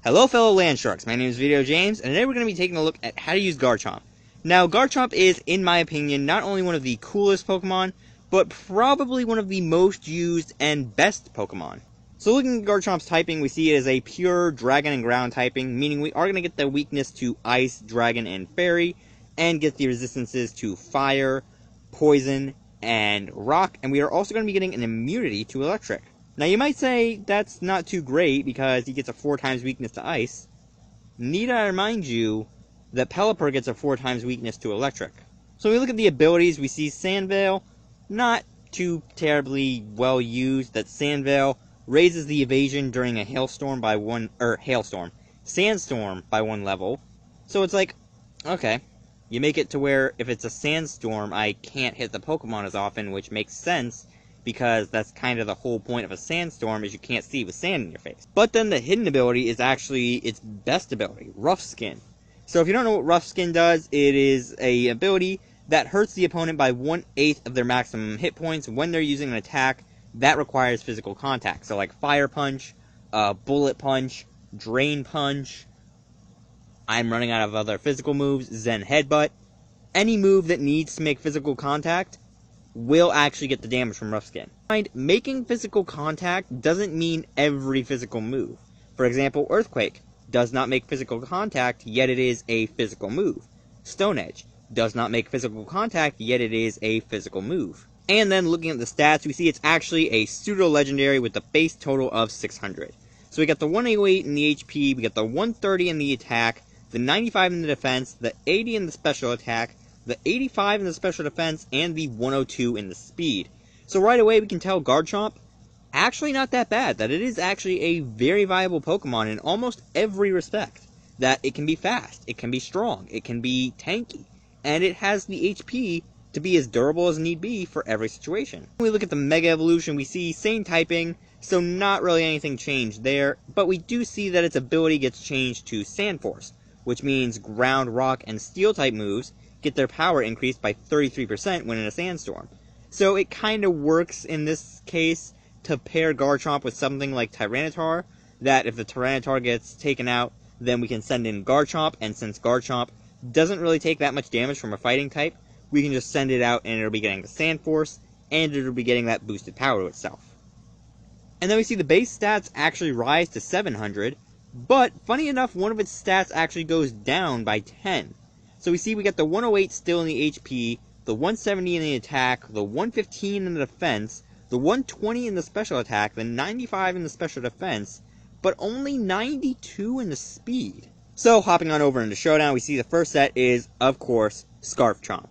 Hello fellow land sharks, my name is VideoJames, and today we're going to be taking a look at how to use Garchomp. Now, Garchomp is, in my opinion, not only one of the coolest Pokemon, but probably one of the most used and best Pokemon. So looking at Garchomp's typing, we see it as a pure Dragon and Ground typing, meaning we are going to get the weakness to Ice, Dragon, and Fairy, and get the resistances to Fire, Poison, and Rock, and we are also going to be getting an immunity to Electric. Now you might say that's not too great because he gets a 4 times weakness to Ice. Need I remind you that Pelipper gets a 4 times weakness to Electric. So when we look at the abilities, we see Sandveil, not too terribly well used. That Sandveil raises the evasion during a sandstorm by 1 level. So it's like, okay, you make it to where if it's a sandstorm, I can't hit the Pokemon as often, which makes sense, because that's kind of the whole point of a sandstorm, is you can't see with sand in your face. But then the hidden ability is actually its best ability, Rough Skin. So if you don't know what Rough Skin does, it is an ability that hurts the opponent by 1/8 of their maximum hit points when they're using an attack that requires physical contact. So like Fire Punch, Bullet Punch, Drain Punch, I'm running out of other physical moves, Zen Headbutt. Any move that needs to make physical contact will actually get the damage from Rough Skin. Making physical contact doesn't mean every physical move. For example, Earthquake does not make physical contact, yet it is a physical move. Stone Edge does not make physical contact, yet it is a physical move. And then looking at the stats, we see it's actually a pseudo-legendary with the base total of 600. So we got the 108 in the HP, we got the 130 in the attack, the 95 in the defense, the 80 in the special attack, the 85 in the special defense, and the 102 in the speed. So right away we can tell Garchomp, actually not that bad, that it is actually a very viable Pokemon in almost every respect. That it can be fast, it can be strong, it can be tanky, and it has the HP to be as durable as need be for every situation. When we look at the Mega Evolution, we see same typing, so not really anything changed there, but we do see that its ability gets changed to Sand Force, which means Ground, Rock, and Steel type moves get their power increased by 33% when in a sandstorm. So it kind of works in this case to pair Garchomp with something like Tyranitar, that if the Tyranitar gets taken out, then we can send in Garchomp, and since Garchomp doesn't really take that much damage from a fighting type, we can just send it out and it'll be getting the Sand Force, and it'll be getting that boosted power to itself. And then we see the base stats actually rise to 700, but funny enough, one of its stats actually goes down by 10. So we see we got the 108 still in the HP, the 170 in the attack, the 115 in the defense, the 120 in the special attack, the 95 in the special defense, but only 92 in the speed. So hopping on over into Showdown, we see the first set is, of course, Scarf Chomp.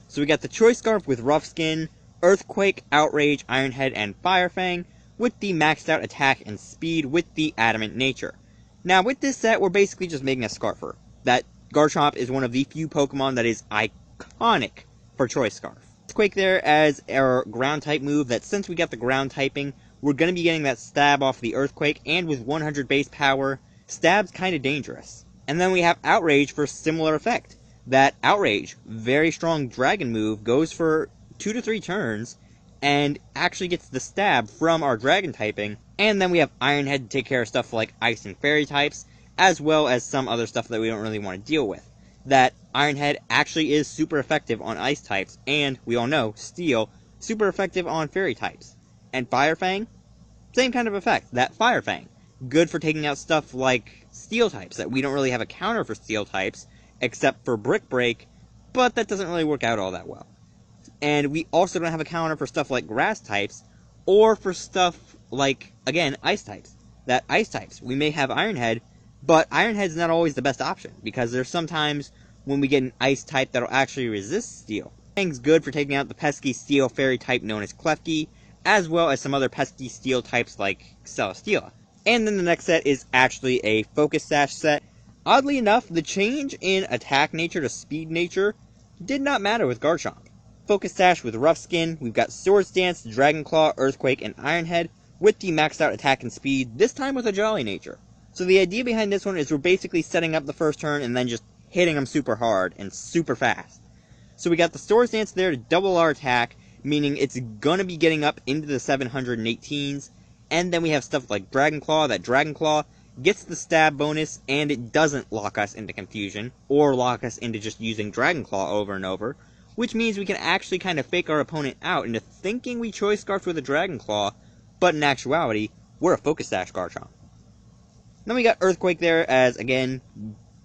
So we got the Choice Scarf with Rough Skin, Earthquake, Outrage, Iron Head, and Fire Fang, with the maxed out attack and speed with the Adamant Nature. Now with this set, we're basically just making a Scarfer. That Garchomp is one of the few Pokemon that is iconic for Choice Scarf. Earthquake there as our ground type move, that since we got the ground typing, we're going to be getting that stab off the Earthquake, and with 100 base power, stab's kind of dangerous. And then we have Outrage for similar effect. That Outrage, very strong dragon move, goes for 2 to 3 turns, and actually gets the stab from our dragon typing. And then we have Iron Head to take care of stuff like Ice and Fairy types, as well as some other stuff that we don't really want to deal with. That Iron Head actually is super effective on Ice types, and we all know, Steel, super effective on Fairy types. And Fire Fang, same kind of effect, that Fire Fang, good for taking out stuff like Steel types, that we don't really have a counter for Steel types, except for Brick Break, but that doesn't really work out all that well. And we also don't have a counter for stuff like Grass types, or for stuff like, again, Ice types. That Ice types, we may have Iron Head, but Iron Head's not always the best option, because there's sometimes when we get an Ice type that'll actually resist Steel. Fang's good for taking out the pesky Steel Fairy type known as Klefki, as well as some other pesky Steel types like Celesteela. And then the next set is actually a Focus Sash set. Oddly enough, the change in attack nature to speed nature did not matter with Garchomp. Focus Sash with Rough Skin, we've got Swords Dance, Dragon Claw, Earthquake, and Iron Head, with the maxed out attack and speed, this time with a Jolly nature. So the idea behind this one is we're basically setting up the first turn and then just hitting them super hard and super fast. So we got the Swords Dance there to double our attack, meaning it's gonna be getting up into the 718s, and then we have stuff like Dragon Claw, that Dragon Claw gets the stab bonus, and it doesn't lock us into confusion, or lock us into just using Dragon Claw over and over, which means we can actually kind of fake our opponent out into thinking we Choice Scarfed with a Dragon Claw, but in actuality, we're a Focus Sash Garchomp. Then we got Earthquake there as, again,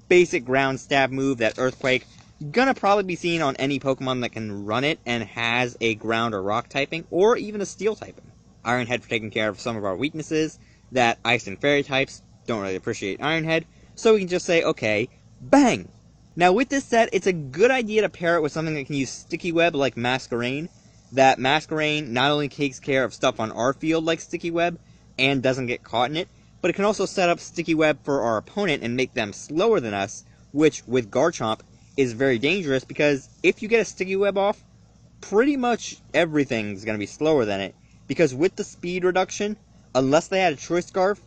basic ground stab move that Earthquake gonna probably be seen on any Pokemon that can run it and has a ground or rock typing, or even a steel typing. Iron Head for taking care of some of our weaknesses that Ice and Fairy types don't really appreciate Iron Head, so we can just say, okay, bang! Now with this set, it's a good idea to pair it with something that can use Sticky Web like Masquerain. That Masquerain not only takes care of stuff on our field like Sticky Web, and doesn't get caught in it, but it can also set up Sticky Web for our opponent and make them slower than us, which, with Garchomp, is very dangerous, because if you get a Sticky Web off, pretty much everything's going to be slower than it, because with the speed reduction, unless they had a Choice Scarf,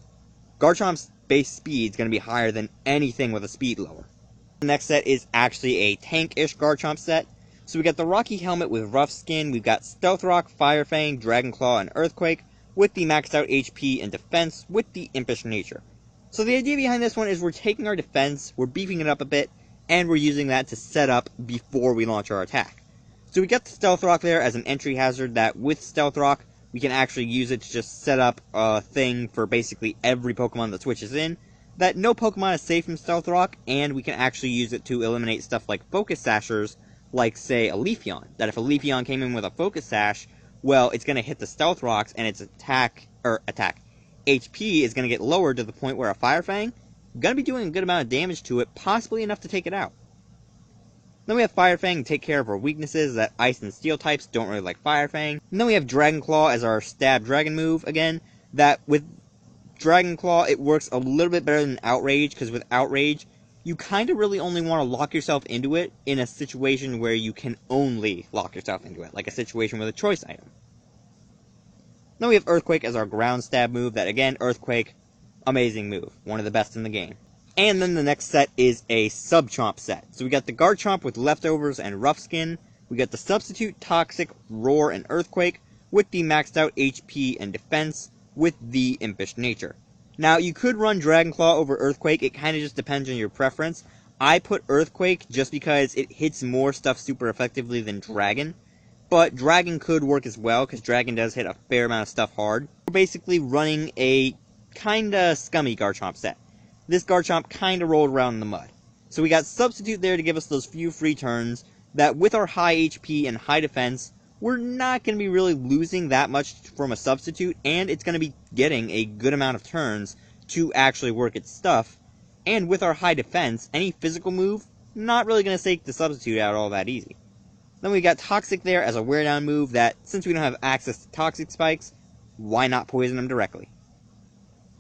Garchomp's base speed is going to be higher than anything with a speed lower. The next set is actually a tank-ish Garchomp set. So we got the Rocky Helmet with Rough Skin, we've got Stealth Rock, Fire Fang, Dragon Claw, and Earthquake, with the maxed out HP and defense, with the Impish Nature. So the idea behind this one is we're taking our defense, we're beefing it up a bit, and we're using that to set up before we launch our attack. So we got the Stealth Rock there as an entry hazard that with Stealth Rock, we can actually use it to just set up a thing for basically every Pokemon that switches in, that no Pokemon is safe from Stealth Rock, and we can actually use it to eliminate stuff like Focus Sashers, like, say, a Leafeon. That if a Leafeon came in with a Focus Sash, well, it's going to hit the Stealth Rocks, and its HP is going to get lowered to the point where a Fire Fang going to be doing a good amount of damage to it, possibly enough to take it out. Then we have Fire Fang to take care of our weaknesses that Ice and Steel types don't really like Fire Fang. And then we have Dragon Claw as our Stab Dragon move, again, that with Dragon Claw, it works a little bit better than Outrage, because with Outrage, you kind of really only want to lock yourself into it in a situation where you can only lock yourself into it, like a situation with a choice item. Then we have Earthquake as our ground stab move, that again, Earthquake, amazing move, one of the best in the game. And then the next set is a Subchomp set. So we got the Garchomp with Leftovers and Rough Skin, we got the Substitute, Toxic, Roar, and Earthquake, with the maxed out HP and defense, with the Impish Nature. Now, you could run Dragon Claw over Earthquake, it kind of just depends on your preference. I put Earthquake just because it hits more stuff super effectively than Dragon, but Dragon could work as well, because Dragon does hit a fair amount of stuff hard. We're basically running a kinda scummy Garchomp set. This Garchomp kinda rolled around in the mud. So we got Substitute there to give us those few free turns, that with our high HP and high defense, we're not going to be really losing that much from a Substitute, and it's going to be getting a good amount of turns to actually work its stuff. And with our high defense, any physical move, not really going to take the Substitute out all that easy. Then we got Toxic there as a wear down move that, since we don't have access to Toxic Spikes, why not poison them directly?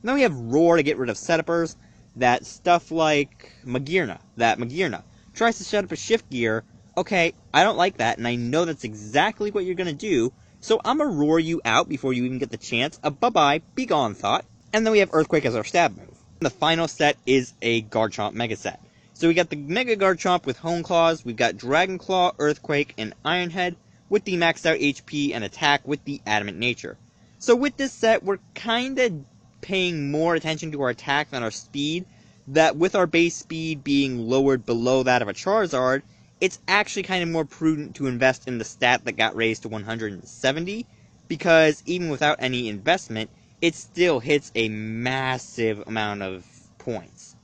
Then we have Roar to get rid of setupers, that stuff like Magearna, that Magearna tries to set up a Shift Gear. Okay, I don't like that, and I know that's exactly what you're going to do, so I'm going to roar you out before you even get the chance. A bye-bye, be gone thought. And then we have Earthquake as our stab move. And the final set is a Garchomp Mega Set. So we got the Mega Garchomp with Hone Claws, we've got Dragon Claw, Earthquake, and Iron Head, with the maxed out HP and attack with the Adamant Nature. So with this set, we're kinda paying more attention to our attack than our speed, that with our base speed being lowered below that of a Charizard, it's actually kind of more prudent to invest in the stat that got raised to 170, because even without any investment, it still hits a massive amount of points.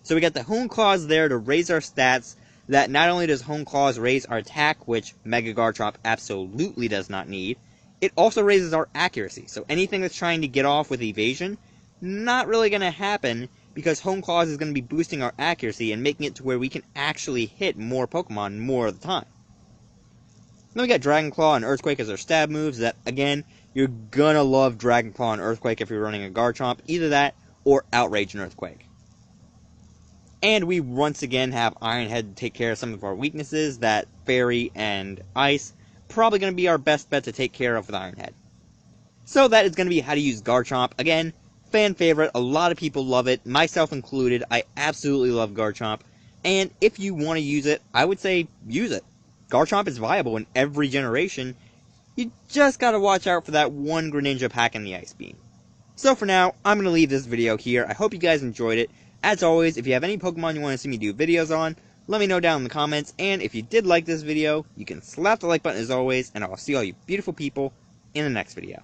So we got the Hone Claws there to raise our stats, that not only does Hone Claws raise our attack, which Mega Garchomp absolutely does not need, it also raises our accuracy. So anything that's trying to get off with evasion, not really going to happen, because Hone Claws is going to be boosting our accuracy and making it to where we can actually hit more Pokemon more of the time. Then we got Dragon Claw and Earthquake as our stab moves, that, again, you're gonna love Dragon Claw and Earthquake if you're running a Garchomp, either that or Outrage and Earthquake. And we once again have Iron Head to take care of some of our weaknesses, that Fairy and Ice, probably going to be our best bet to take care of with Iron Head. So that is going to be how to use Garchomp. Again, fan favorite, a lot of people love it, myself included. I absolutely love Garchomp, and if you want to use it, I would say use it. Garchomp is viable in every generation, you just gotta watch out for that one Greninja pack in the Ice Beam. So for now, I'm going to leave this video here. I hope you guys enjoyed it. As always, if you have any Pokemon you want to see me do videos on, let me know down in the comments. And if you did like this video, you can slap the like button as always, and I'll see all you beautiful people in the next video.